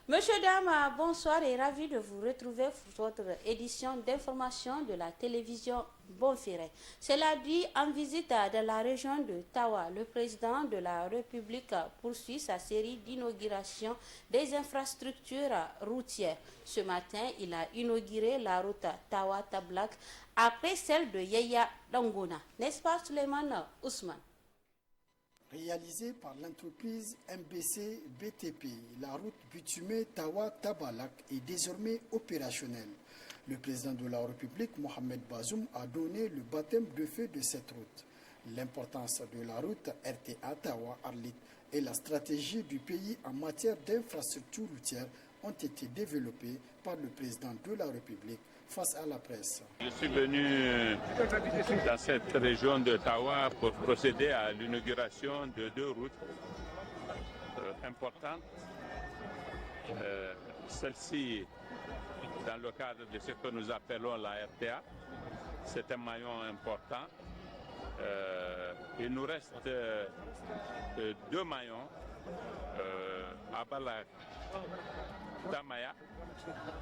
Monsieur Dama, bonsoir et ravi de vous retrouver pour votre édition d'information de la télévision Bonferré. Cela dit, en visite dans la région de Tawa, le président de la République poursuit sa série d'inauguration des infrastructures routières. Ce matin, il a inauguré la route Tawa-Tablak après celle de Yeya Dangona. N'est-ce pas, Suleiman Ousmane? Réalisée par l'entreprise MBC BTP, la route bitumée Tawa-Tabalak est désormais opérationnelle. Le président de la République, Mohamed Bazoum, a donné le baptême de feu de cette route. L'importance de la route RTA Tawa-Arlit et la stratégie du pays en matière d'infrastructures routières ont été développées par le président de la République face à la presse. Je suis venu dans cette région de Tawa pour procéder à l'inauguration de deux routes importantes. Celle-ci, dans le cadre de ce que nous appelons la RTA, c'est un maillon important. Il nous reste deux maillons à Balak, Tamaya,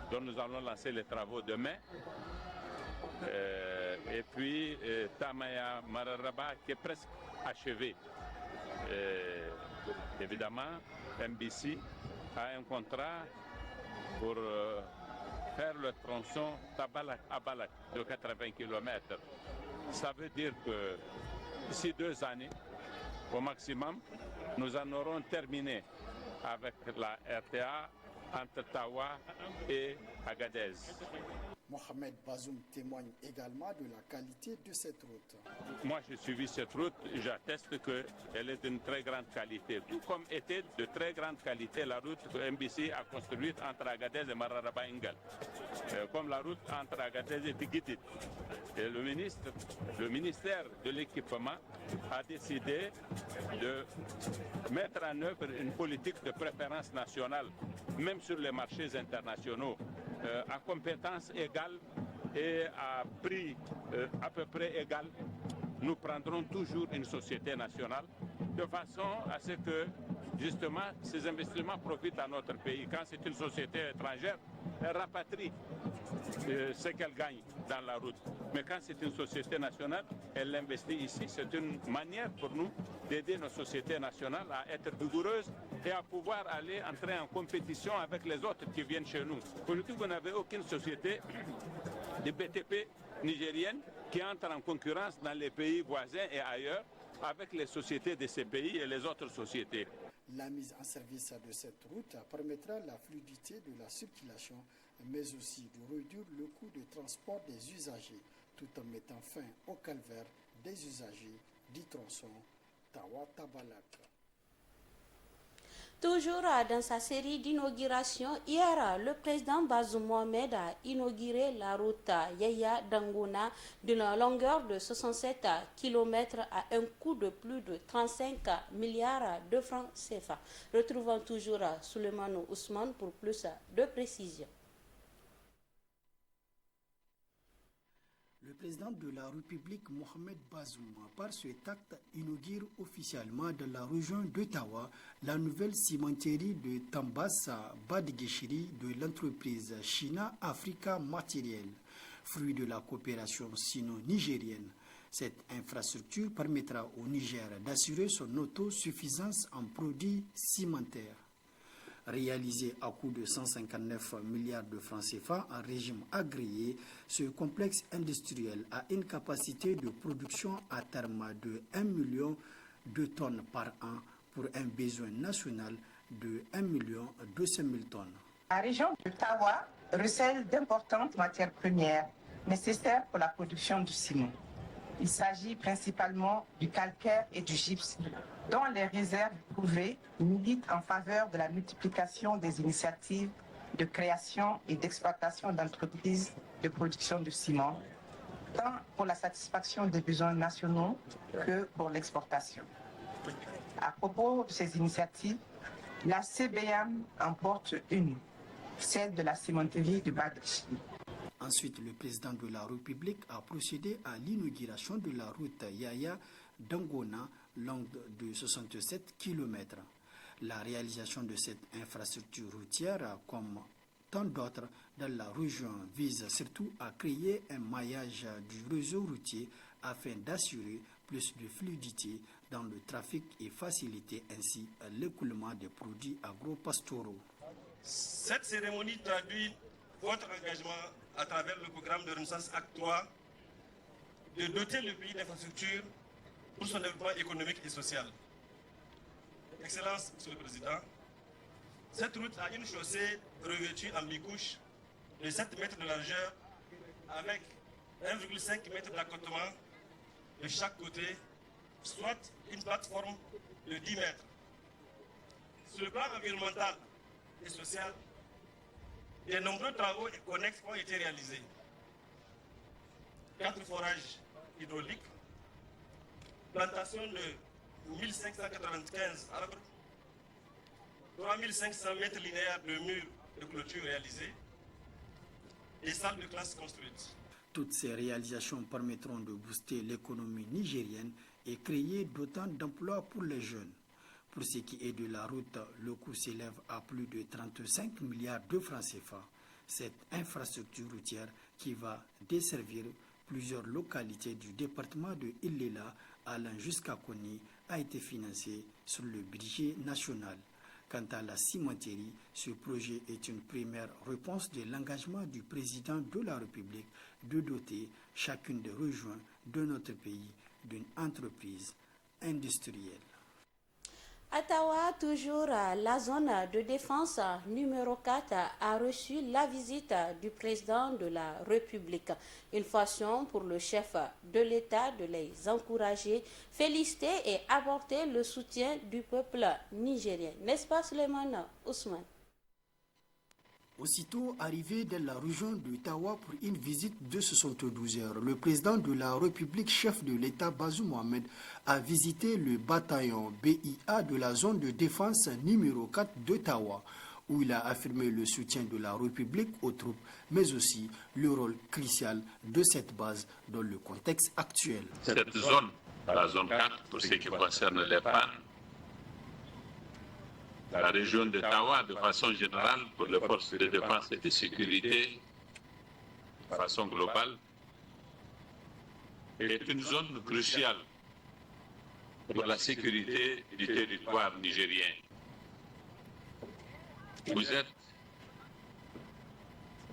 dont nous allons lancer les travaux demain, et puis Tamaya Mararaba qui est presque achevé. Évidemment, MBC a un contrat pour faire le tronçon Tabalak à Balak de 80 km. Ça veut dire que d'ici 2 années, au maximum, nous en aurons terminé avec la RTA entre Tawa et Agadez. Mohamed Bazoum témoigne également de la qualité de cette route. Moi, j'ai suivi cette route, j'atteste qu'elle est d'une très grande qualité. Tout comme était de très grande qualité la route que MBC a construite entre Agadez et Mararaba Ingal, comme la route entre Agadez et Tigidit. Et le ministère de l'équipement a décidé de mettre en œuvre une politique de préférence nationale, même sur les marchés internationaux, à compétences égales et à prix à peu près égal. Nous prendrons toujours une société nationale de façon à ce que justement ces investissements profitent à notre pays. Quand c'est une société étrangère, elle rapatrie ce qu'elle gagne dans la route. Mais quand c'est une société nationale, elle investit ici. C'est une manière pour nous d'aider nos sociétés nationales à être vigoureuses et à pouvoir aller entrer en compétition avec les autres qui viennent chez nous. Aujourd'hui, vous n'avez aucune société de BTP nigérienne qui entre en concurrence dans les pays voisins et ailleurs avec les sociétés de ces pays et les autres sociétés. La mise en service de cette route permettra la fluidité de la circulation, mais aussi de réduire le coût de transport des usagers, tout en mettant fin au calvaire des usagers du tronçon Tawa-Tabalak. Toujours dans sa série d'inauguration, hier, le président Bazoum Mohamed a inauguré la route Yeya Dangona d'une longueur de 67 km à un coût de plus de 35 milliards de francs CFA. Retrouvons toujours Souleymane Ousmane pour plus de précisions. Le président de la République, Mohamed Bazoum, par cet acte, inaugure officiellement dans la région d'Ottawa la nouvelle cimenterie de Tambassa Badigueshiri de l'entreprise China Africa Materiel, fruit de la coopération sino-nigérienne. Cette infrastructure permettra au Niger d'assurer son autosuffisance en produits cimentaires. Réalisé à coût de 159 milliards de francs CFA en régime agréé, ce complexe industriel a une capacité de production à terme de 1 million de tonnes par an pour un besoin national de 1 200 000 tonnes. La région de Tawa recèle d'importantes matières premières nécessaires pour la production du ciment. Il s'agit principalement du calcaire et du gypse, dont les réserves prouvées militent en faveur de la multiplication des initiatives de création et d'exploitation d'entreprises de production de ciment, tant pour la satisfaction des besoins nationaux que pour l'exportation. À propos de ces initiatives, la CBM en porte une, celle de la cimenterie de Badigueshiri. Ensuite, le président de la République a procédé à l'inauguration de la route Yaya Dangona, longue de 67 km. La réalisation de cette infrastructure routière, comme tant d'autres dans la région, vise surtout à créer un maillage du réseau routier afin d'assurer plus de fluidité dans le trafic et faciliter ainsi l'écoulement des produits agro-pastoraux. Cette cérémonie traduit votre engagement à travers le programme de Renaissance Acte 3 de doter le pays d'infrastructures pour son développement économique et social. Excellence, Monsieur le Président, cette route a une chaussée revêtue en bicouche de 7 mètres de largeur avec 1,5 m d'accotement de chaque côté, soit une plateforme de 10 mètres. Sur le plan environnemental et social, de nombreux travaux connexes ont été réalisés. 4 forages hydrauliques, plantation de 1595 arbres, 3500 mètres linéaires de murs de clôture réalisés, et salles de classe construites. Toutes ces réalisations permettront de booster l'économie nigérienne et créer d'autant d'emplois pour les jeunes. Pour ce qui est de la route, le coût s'élève à plus de 35 milliards de francs CFA. Cette infrastructure routière qui va desservir plusieurs localités du département de Ilela allant jusqu'à Koni a été financée sur le budget national. Quant à la cimenterie, ce projet est une première réponse de l'engagement du président de la République de doter chacune des régions de notre pays d'une entreprise industrielle. À Tawa, toujours la zone de défense numéro 4 a reçu la visite du président de la République. Une façon pour le chef de l'État de les encourager, féliciter et apporter le soutien du peuple nigérien. N'est-ce pas, Suleiman Ousmane? Aussitôt arrivé dans la région de Tawa pour une visite de 72 heures, le président de la République, chef de l'État Bazoum Mohamed, a visité le bataillon BIA de la zone de défense numéro 4 de Tawa, où il a affirmé le soutien de la République aux troupes, mais aussi le rôle crucial de cette base dans le contexte actuel. Cette zone, la zone 4, pour ce qui concerne les pannes, la région de Tawa, de façon générale, pour les forces de défense et de sécurité, de façon globale, est une zone cruciale pour la sécurité du territoire nigérien. Vous êtes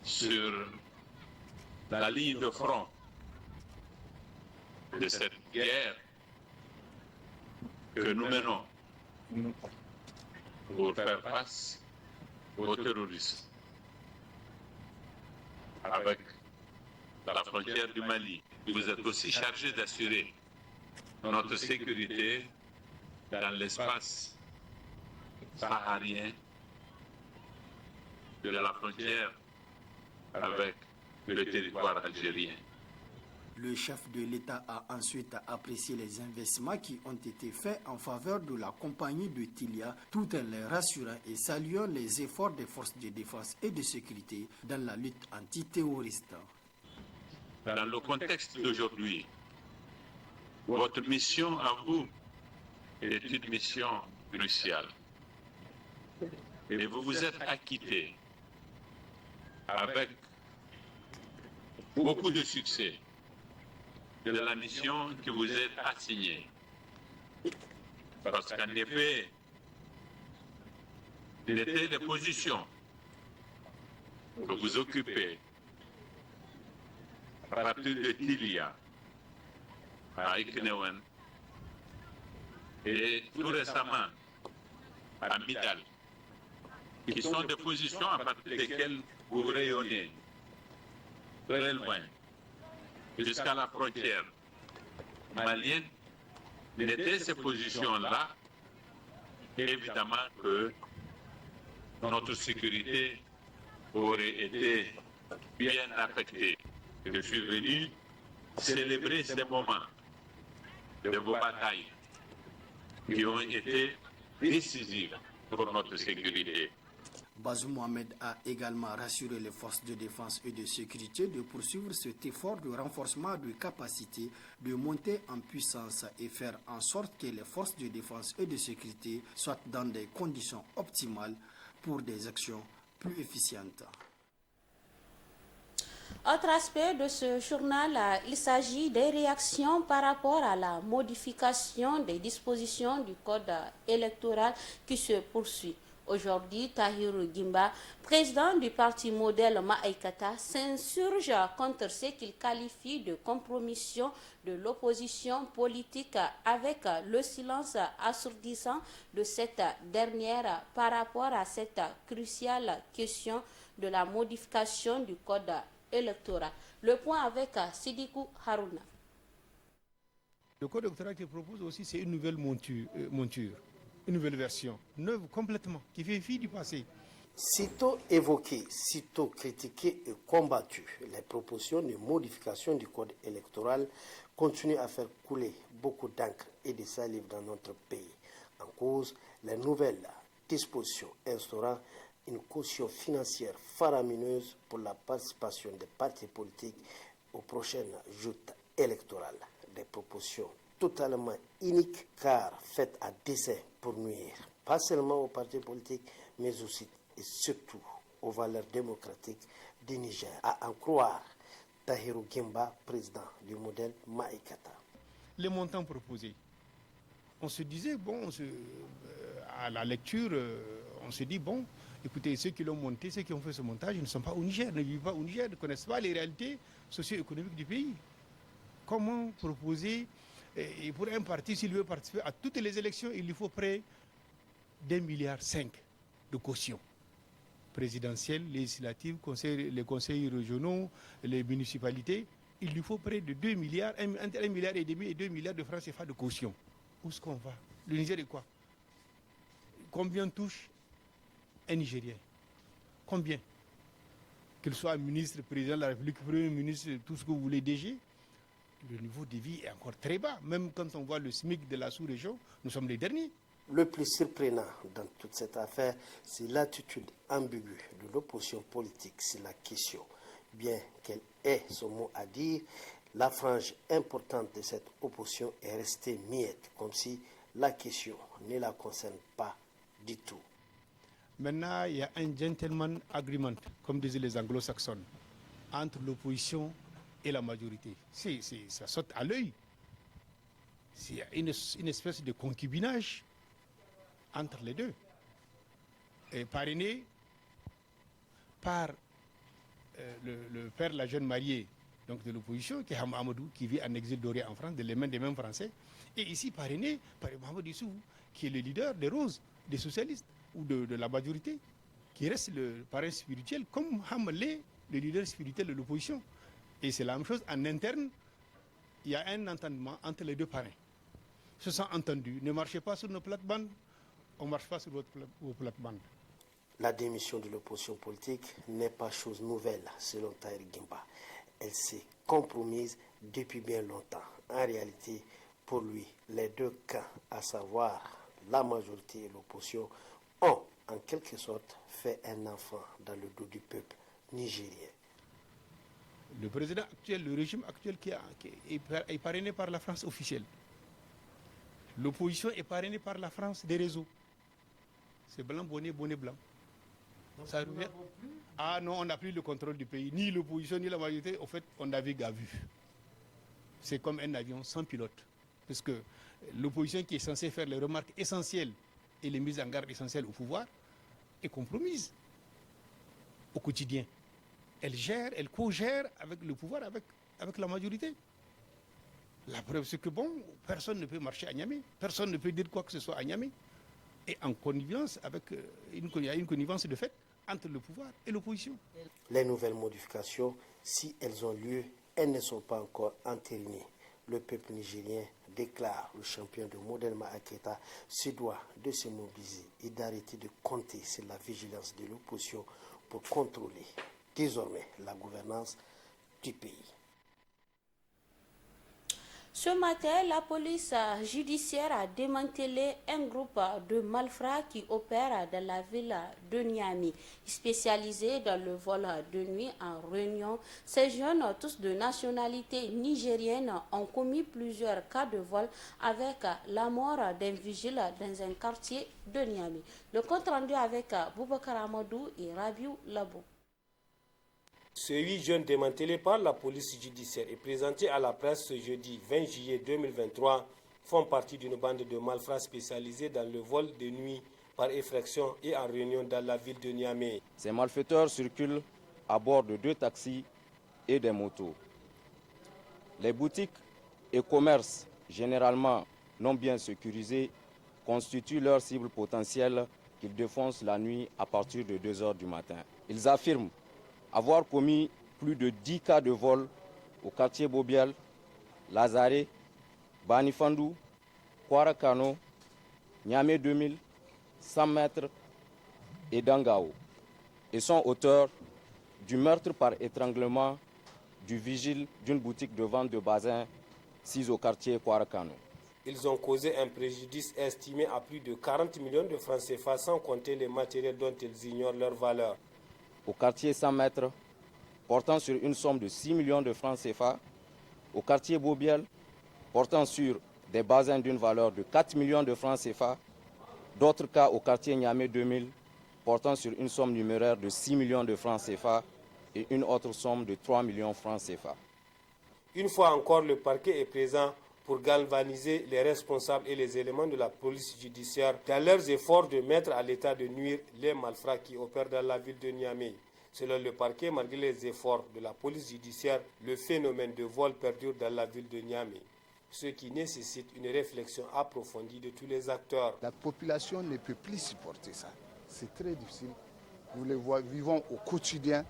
sur la ligne de front de cette guerre que nous menons pour faire face aux terroristes. Avec la frontière du Mali, vous êtes aussi chargé d'assurer notre sécurité dans l'espace saharien de la frontière avec le territoire algérien. Le chef de l'État a ensuite apprécié les investissements qui ont été faits en faveur de la compagnie de Tilia, tout en les rassurant et saluant les efforts des forces de défense et de sécurité dans la lutte antiterroriste. Dans le contexte d'aujourd'hui, votre mission à vous est une mission cruciale. Et vous vous êtes acquitté avec beaucoup de succès de la mission qui vous est assignée. Parce qu'en effet, il était les positions que vous occupez à partir de Tilia, à Iknewen, et tout récemment à Midal, qui sont des positions à partir desquelles vous rayonnez très loin, jusqu'à la frontière malienne. N'étaient ces positions-là, évidemment que notre sécurité aurait été bien affectée. Je suis venu célébrer ces moments de vos batailles qui ont été décisives pour notre sécurité. Bazoum Mohamed a également rassuré les forces de défense et de sécurité de poursuivre cet effort de renforcement de capacité, de monter en puissance et faire en sorte que les forces de défense et de sécurité soient dans des conditions optimales pour des actions plus efficientes. Autre aspect de ce journal, il s'agit des réactions par rapport à la modification des dispositions du code électoral qui se poursuit. Aujourd'hui, Tahirou Gimba, président du parti modèle Ma'aikata, s'insurge contre ce qu'il qualifie de compromission de l'opposition politique avec le silence assourdissant de cette dernière par rapport à cette cruciale question de la modification du code électoral. Le point avec Sidikou Harouna. Le code électoral qu'il propose aussi, c'est une nouvelle monture, une nouvelle version, neuve complètement, qui fait fi du passé. Sitôt évoqué, sitôt critiqué et combattu, les propositions de modification du code électoral continuent à faire couler beaucoup d'encre et de salive dans notre pays. En cause, les nouvelles dispositions instaurant une caution financière faramineuse pour la participation des partis politiques aux prochaines joutes électorales. Des propositions totalement uniques car faites à dessein pour nuire, pas seulement aux partis politiques, mais aussi et surtout aux valeurs démocratiques du Niger. À en croire Tahirou Gimba, président du modèle Ma'aikata. Les montants proposés, on se disait, à la lecture, on se dit, écoutez, ceux qui l'ont monté, ceux qui ont fait ce montage, ils ne sont pas au Niger, ne vivent pas au Niger, ne connaissent pas les réalités socio-économiques du pays. Comment proposer, et pour un parti, s'il veut participer à toutes les élections, il lui faut près d'1,5 milliard de caution présidentielle, législative, les conseils régionaux, les municipalités. Il lui faut près de 2 milliards, entre 1,5 milliard et 2 milliards de francs CFA de caution. Où est-ce qu'on va? Le Niger est quoi? Combien touche un Nigérien? Combien? Qu'il soit ministre, président de la République, premier ministre, tout ce que vous voulez, DG, le niveau de vie est encore très bas. Même quand on voit le SMIC de la sous-région, nous sommes les derniers. Le plus surprenant dans toute cette affaire, c'est l'attitude ambiguë de l'opposition politique sur la question. Bien qu'elle ait son mot à dire, la frange importante de cette opposition est restée muette, comme si la question ne la concerne pas du tout. Maintenant, il y a un gentleman agreement, comme disaient les anglo-saxons, entre l'opposition et la majorité. Ça saute à l'œil. C'est une espèce de concubinage entre les deux. Et parrainé par le père de la jeune mariée donc de l'opposition, qui est Hamadou, qui vit en exil doré en France, des mains des mêmes Français. Et ici parrainé par Mohamed Issou, qui est le leader des Roses, des socialistes, ou de la majorité, qui reste le parrain spirituel, comme Hamalé, le leader spirituel de l'opposition. Et c'est la même chose en interne, il y a un entendement entre les deux parrains. Ils se sont entendus, ne marchez pas sur nos plates-bandes, on ne marche pas sur vos plates-bandes. La démission de l'opposition politique n'est pas chose nouvelle, selon Tahirou Gimba. Elle s'est compromise depuis bien longtemps. En réalité, pour lui, les deux camps, à savoir la majorité et l'opposition, ont en quelque sorte fait un enfant dans le dos du peuple nigérien. Le président actuel, le régime actuel qui est parrainé par la France officielle. L'opposition est parrainée par la France des réseaux. C'est blanc, bonnet, bonnet blanc. Ça revient. Ah non, on n'a plus le contrôle du pays. Ni l'opposition, ni la majorité. En fait, on navigue à vue. C'est comme un avion sans pilote. Parce que l'opposition qui est censée faire les remarques essentielles et les mises en garde essentielles au pouvoir est compromise au quotidien. Elle gère, elle co-gère avec le pouvoir, avec la majorité. La preuve, c'est que personne ne peut marcher à Niamey. Personne ne peut dire quoi que ce soit à Niamey. Et en connivence il y a une connivence de fait entre le pouvoir et l'opposition. Les nouvelles modifications, si elles ont lieu, elles ne sont pas encore entérinées. Le peuple nigérien déclare le champion de modèle Ma'aikata se doit de se mobiliser et d'arrêter de compter sur la vigilance de l'opposition pour contrôler désormais la gouvernance du pays. Ce matin, la police judiciaire a démantelé un groupe de malfrats qui opère dans la ville de Niamey, spécialisé dans le vol de nuit en réunion. Ces jeunes, tous de nationalité nigérienne, ont commis plusieurs cas de vol avec la mort d'un vigile dans un quartier de Niamey. Le compte rendu avec Boubacar Amadou et Rabiou Labo. Ces 8 jeunes démantelés par la police judiciaire et présentés à la presse ce jeudi 20 juillet 2023 font partie d'une bande de malfrats spécialisés dans le vol de nuit par effraction et en réunion dans la ville de Niamey. Ces malfaiteurs circulent à bord de 2 taxis et des motos. Les boutiques et commerces, généralement non bien sécurisés, constituent leur cible potentielle qu'ils défoncent la nuit à partir de 2 heures du matin. Ils affirment avoir commis plus de 10 cas de vol au quartier Bobiel, Lazare, Banifandou, Kwarakano, Niamey 2000, 100 mètres et Dangao, et sont auteurs du meurtre par étranglement du vigile d'une boutique de vente de basin sise au quartier Kwarakano. Ils ont causé un préjudice estimé à plus de 40 millions de francs CFA sans compter les matériels dont ils ignorent leur valeur. Au quartier 100 mètres, portant sur une somme de 6 millions de francs CFA, au quartier Bobiel, portant sur des bassins d'une valeur de 4 millions de francs CFA, d'autres cas au quartier Niamey 2000, portant sur une somme numéraire de 6 millions de francs CFA et une autre somme de 3 millions de francs CFA. Une fois encore, le parquet est présent pour galvaniser les responsables et les éléments de la police judiciaire dans leurs efforts de mettre à l'état de nuire les malfrats qui opèrent dans la ville de Niamey. Selon le parquet, malgré les efforts de la police judiciaire, le phénomène de vol perdure dans la ville de Niamey, ce qui nécessite une réflexion approfondie de tous les acteurs. La population ne peut plus supporter ça. C'est très difficile. Nous les vivons au quotidien.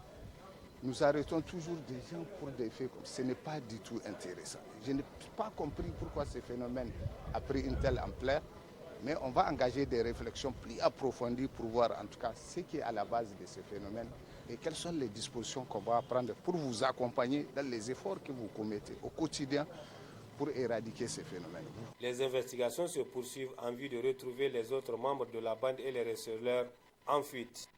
Nous arrêtons toujours des gens pour des faits comme ça. Ce n'est pas du tout intéressant. Je n'ai pas compris pourquoi ce phénomène a pris une telle ampleur, mais on va engager des réflexions plus approfondies pour voir en tout cas ce qui est à la base de ce phénomène et quelles sont les dispositions qu'on va prendre pour vous accompagner dans les efforts que vous commettez au quotidien pour éradiquer ces phénomènes. Les investigations se poursuivent en vue de retrouver les autres membres de la bande et les receleurs en fuite.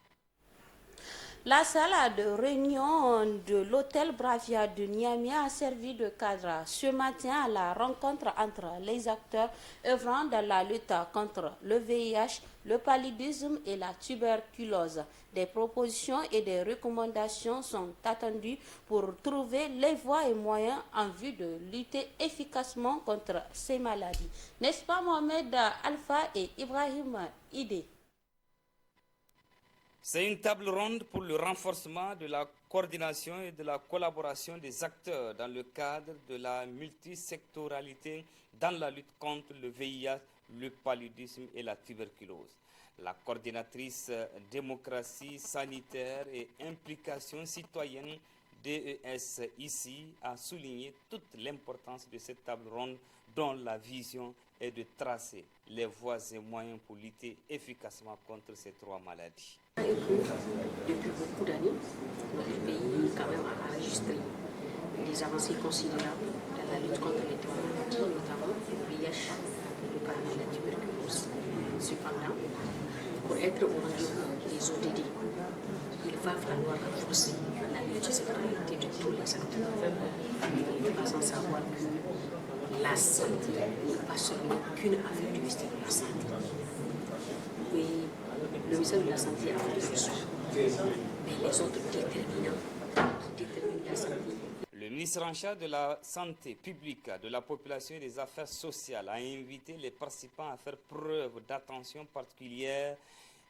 La salle de réunion de l'hôtel Bravia de Niamey a servi de cadre ce matin à la rencontre entre les acteurs œuvrant dans la lutte contre le VIH, le paludisme et la tuberculose. Des propositions et des recommandations sont attendues pour trouver les voies et moyens en vue de lutter efficacement contre ces maladies. N'est-ce pas Mohamed Alpha et Ibrahim Ide? C'est une table ronde pour le renforcement de la coordination et de la collaboration des acteurs dans le cadre de la multisectoralité dans la lutte contre le VIH, le paludisme et la tuberculose. La coordinatrice démocratie sanitaire et implication citoyenne DES ici a souligné toute l'importance de cette table ronde dont la vision est de tracer les voies et moyens pour lutter efficacement contre ces 3 maladies. Depuis beaucoup d'années, notre pays quand même a enregistré des avancées considérables dans la lutte contre les 3 maladies, notamment le VIH, le paludisme et la tuberculose. Cependant, pour être au rendez-vous des ODD, il va falloir renforcer la multisectorialité de tous les acteurs. Il n'est pas sans savoir que la santé n'est pas seulement qu'une affaire du ministère de la Santé. Oui, le ministère de la Santé a fait des choses, mais les autres déterminants qui déterminent la santé. Le ministre en charge de la santé publique, de la population et des affaires sociales a invité les participants à faire preuve d'attention particulière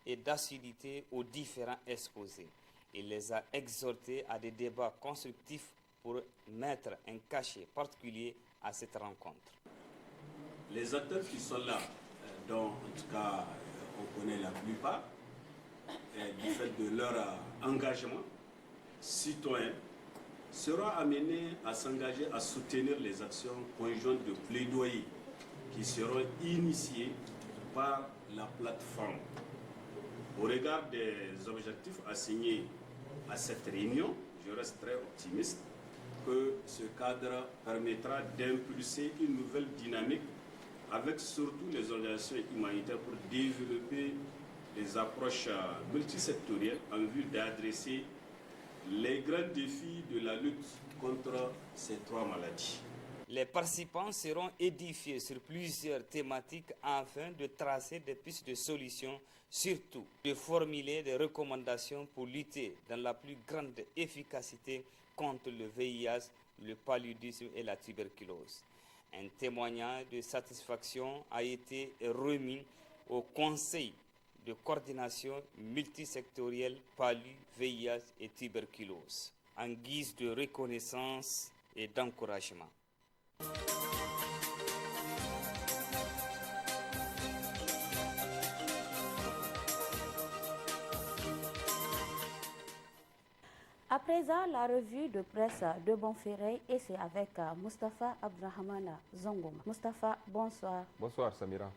et d'assiduité aux différents exposés. Il les a exhortés à des débats constructifs pour mettre un cachet particulier à cette rencontre. Les acteurs qui sont là, dont en tout cas on connaît la plupart, du fait de leur engagement citoyen, seront amenés à s'engager à soutenir les actions conjointes de plaidoyer qui seront initiées par la plateforme. Au regard des objectifs assignés à cette réunion, je reste très optimiste que ce cadre permettra d'impulser une nouvelle dynamique avec surtout les organisations humanitaires pour développer des approches multisectorielles en vue d'adresser les grands défis de la lutte contre ces 3 maladies. Les participants seront édifiés sur plusieurs thématiques afin de tracer des pistes de solutions, surtout de formuler des recommandations pour lutter dans la plus grande efficacité contre le VIH, le paludisme et la tuberculose. Un témoignage de satisfaction a été remis au Conseil de coordination multisectorielle palu, VIH et tuberculose, en guise de reconnaissance et d'encouragement. À présent, la revue de presse de Bonferré et c'est avec Mustapha Abdrahmana Zongoma. Mustapha, bonsoir. Bonsoir Samira.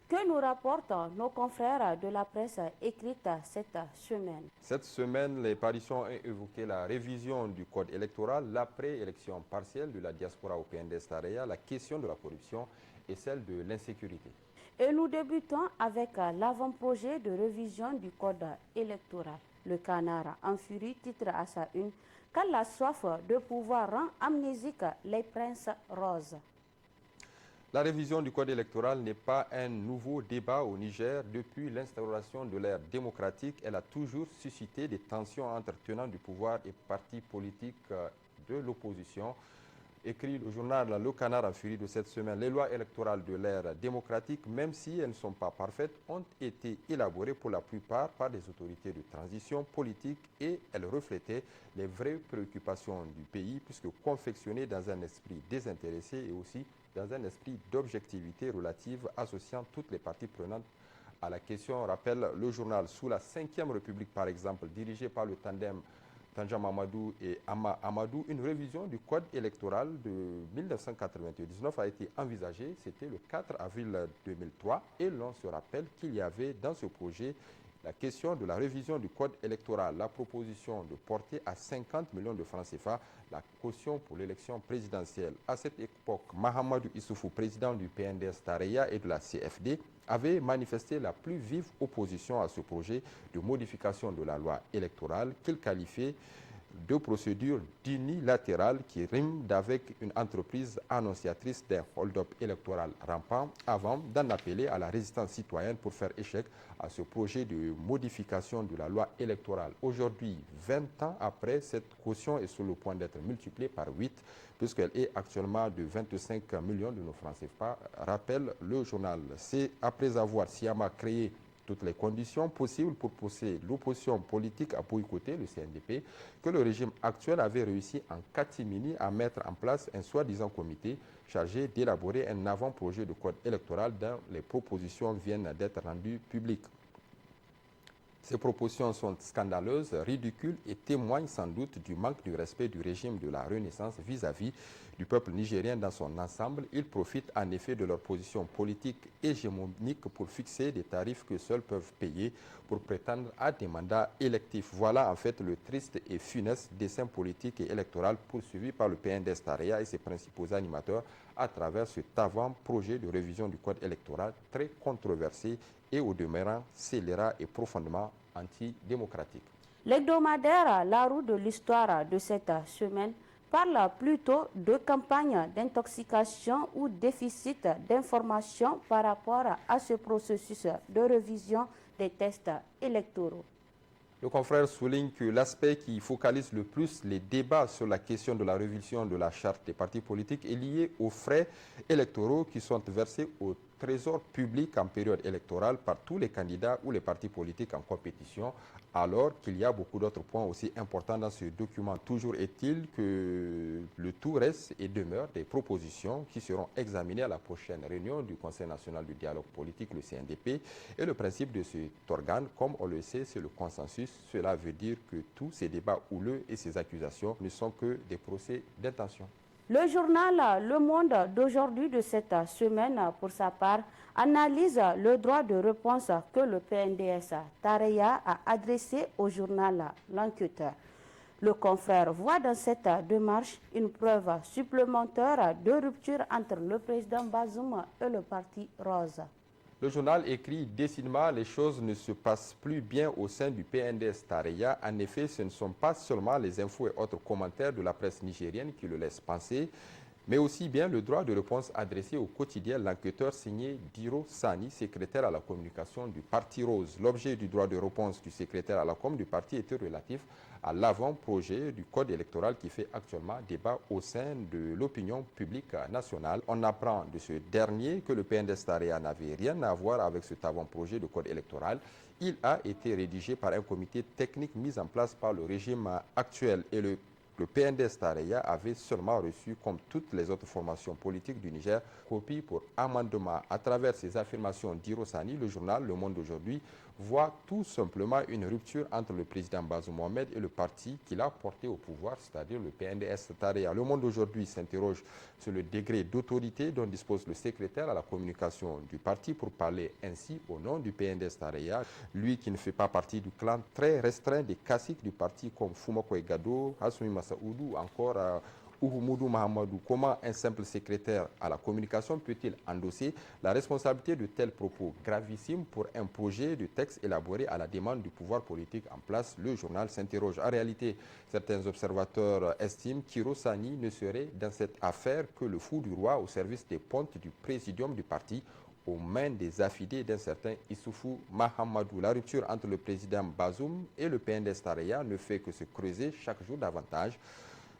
Que nous rapportent nos confrères de la presse écrite cette semaine? Cette semaine, les parutions ont évoqué la révision du code électoral, l'après-élection partielle de la diaspora au PNDS Tareya, la question de la corruption et celle de l'insécurité. Et nous débutons avec l'avant-projet de révision du code électoral. Le Canard en furie titre à sa une « Quand la soif de pouvoir rend amnésique les princes roses ». La révision du code électoral n'est pas un nouveau débat au Niger. Depuis l'instauration de l'ère démocratique, elle a toujours suscité des tensions entre tenants du pouvoir et partis politiques de l'opposition. Écrit le journal Le Canard en furie de cette semaine, les lois électorales de l'ère démocratique, même si elles ne sont pas parfaites, ont été élaborées pour la plupart par des autorités de transition politique et elles reflétaient les vraies préoccupations du pays puisque confectionnées dans un esprit désintéressé et aussi dans un esprit d'objectivité relative associant toutes les parties prenantes à la question. Rappelle le journal, sous la 5e République par exemple, dirigée par le tandem Tanja Mamadou et Ama Amadou, une révision du code électoral de 1999 a été envisagée. C'était le 4 avril 2003 et l'on se rappelle qu'il y avait dans ce projet la question de la révision du code électoral, la proposition de porter à 50 millions de francs CFA la caution pour l'élection présidentielle. À cette époque, Mahamadou Issoufou, président du PNDS Tareya et de la CFD, avait manifesté la plus vive opposition à ce projet de modification de la loi électorale qu'il qualifiait de procédure unilatérale qui rime d'avec une entreprise annonciatrice d'un hold-up électoral rampant avant d'en appeler à la résistance citoyenne pour faire échec à ce projet de modification de la loi électorale. Aujourd'hui, 20 ans après, cette caution est sur le point d'être multipliée par 8 puisqu'elle est actuellement de 25 millions de nos francs CFA, rappelle le journal. C'est après avoir sciemment créé toutes les conditions possibles pour pousser l'opposition politique à boycotter le CNDP, que le régime actuel avait réussi en catimini à mettre en place un soi-disant comité chargé d'élaborer un avant-projet de code électoral dont les propositions viennent d'être rendues publiques. Ces propositions sont scandaleuses, ridicules et témoignent sans doute du manque du respect du régime de la Renaissance vis-à-vis du peuple nigérien dans son ensemble. Ils profitent en effet de leur position politique hégémonique pour fixer des tarifs que seuls peuvent payer pour prétendre à des mandats électifs. Voilà en fait le triste et funeste dessein politique et électoral poursuivi par le PNDS Tareya et ses principaux animateurs à travers cet avant-projet de révision du code électoral très controversé et au demeurant scélérat et profondément antidémocratique. L'hebdomadaire La Roue de l'Histoire de cette semaine parle plutôt de campagne d'intoxication ou déficit d'information par rapport à ce processus de révision des tests électoraux. Le confrère souligne que l'aspect qui focalise le plus les débats sur la question de la révision de la charte des partis politiques est lié aux frais électoraux qui sont versés au trésor public en période électorale par tous les candidats ou les partis politiques en compétition, alors qu'il y a beaucoup d'autres points aussi importants dans ce document. Toujours est-il que le tout reste et demeure des propositions qui seront examinées à la prochaine réunion du Conseil national du dialogue politique, le CNDP, et le principe de cet organe, comme on le sait, c'est le consensus. Cela veut dire que tous ces débats houleux et ces accusations ne sont que des procès d'intention. Le journal Le Monde d'aujourd'hui de cette semaine, pour sa part, analyse le droit de réponse que le PNDS Tareya a adressé au journal L'Enquêteur. Le confrère voit dans cette démarche une preuve supplémentaire de rupture entre le président Bazoum et le parti Rose. Le journal écrit « Décidément, les choses ne se passent plus bien au sein du PNDS Tareya. En effet, ce ne sont pas seulement les infos et autres commentaires de la presse nigérienne qui le laissent penser, mais aussi bien le droit de réponse adressé au quotidien l'enquêteur signé Diro Sani, secrétaire à la communication du Parti Rose. L'objet du droit de réponse du secrétaire à la com du parti était relatif à l'avant-projet du code électoral qui fait actuellement débat au sein de l'opinion publique nationale. On apprend de ce dernier que le PNDS Tareya n'avait rien à voir avec cet avant-projet de code électoral. Il a été rédigé par un comité technique mis en place par le régime actuel et le PNDS Tareya avait seulement reçu, comme toutes les autres formations politiques du Niger, copie pour amendement. À travers ces affirmations d'Irosani, le journal Le Monde d'aujourd'hui voit tout simplement une rupture entre le président Bazoum Mohamed et le parti qu'il a porté au pouvoir, c'est-à-dire le PNDS Tareya. Le Monde d'aujourd'hui s'interroge sur le degré d'autorité dont dispose le secrétaire à la communication du parti pour parler ainsi au nom du PNDS Tareya, lui qui ne fait pas partie du clan très restreint des caciques du parti comme Fumako Egado, Hassoumi Massaoudou ou encore Oumoudou Mahamadou. Comment un simple secrétaire à la communication peut-il endosser la responsabilité de tels propos gravissimes pour un projet de texte élaboré à la demande du pouvoir politique en place? Le journal s'interroge. En réalité, certains observateurs estiment qu'Irosani ne serait dans cette affaire que le fou du roi au service des pontes du présidium du parti aux mains des affidés d'un certain Issoufou Mahamadou. La rupture entre le président Bazoum et le PNDS Tareya ne fait que se creuser chaque jour davantage.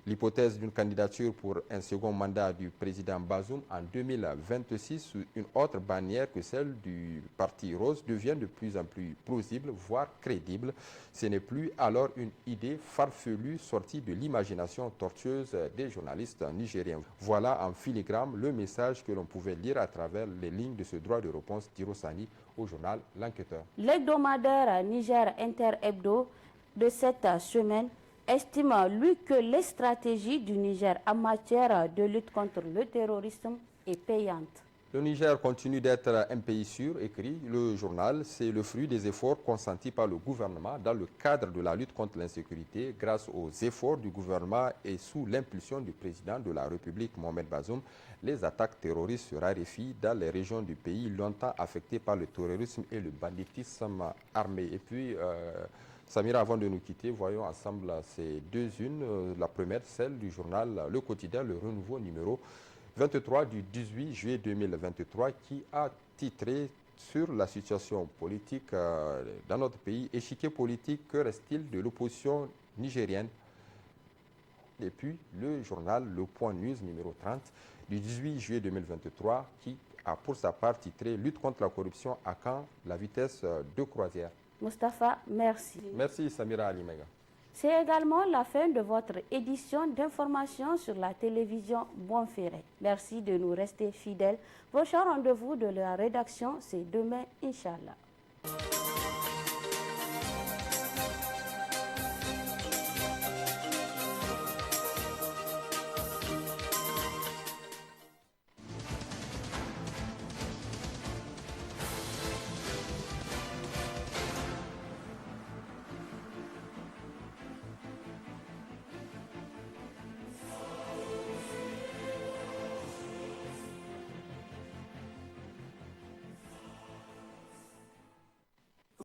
L'hypothèse d'une candidature pour un second mandat du président Bazoum en 2026 sous une autre bannière que celle du Parti Rose devient de plus en plus plausible, voire crédible. Ce n'est plus alors une idée farfelue sortie de l'imagination tortueuse des journalistes nigériens. Voilà en filigrane le message que l'on pouvait lire à travers les lignes de ce droit de réponse d'Irosani au journal L'Enquêteur. L'hebdomadaire Niger Inter Hebdo de cette semaine estime, lui, que les stratégies du Niger en matière de lutte contre le terrorisme est payante. Le Niger continue d'être un pays sûr, écrit le journal. C'est le fruit des efforts consentis par le gouvernement dans le cadre de la lutte contre l'insécurité. Grâce aux efforts du gouvernement et sous l'impulsion du président de la République, Mohamed Bazoum, les attaques terroristes se raréfient dans les régions du pays longtemps affectées par le terrorisme et le banditisme armé. Et puis, Samira, avant de nous quitter, voyons ensemble ces deux unes. La première, celle du journal Le Quotidien, le renouveau numéro 23 du 18 juillet 2023, qui a titré sur la situation politique dans notre pays. Échiquier politique, que reste-t-il de l'opposition nigérienne? Et puis le journal Le Point News numéro 30 du 18 juillet 2023, qui a pour sa part titré Lutte contre la corruption à Caen, la vitesse de croisière. Mustapha, merci. Merci Samira Alimega. C'est également la fin de votre édition d'information sur la télévision Bonferré. Merci de nous rester fidèles. Prochain rendez-vous de la rédaction, c'est demain, Inch'Allah.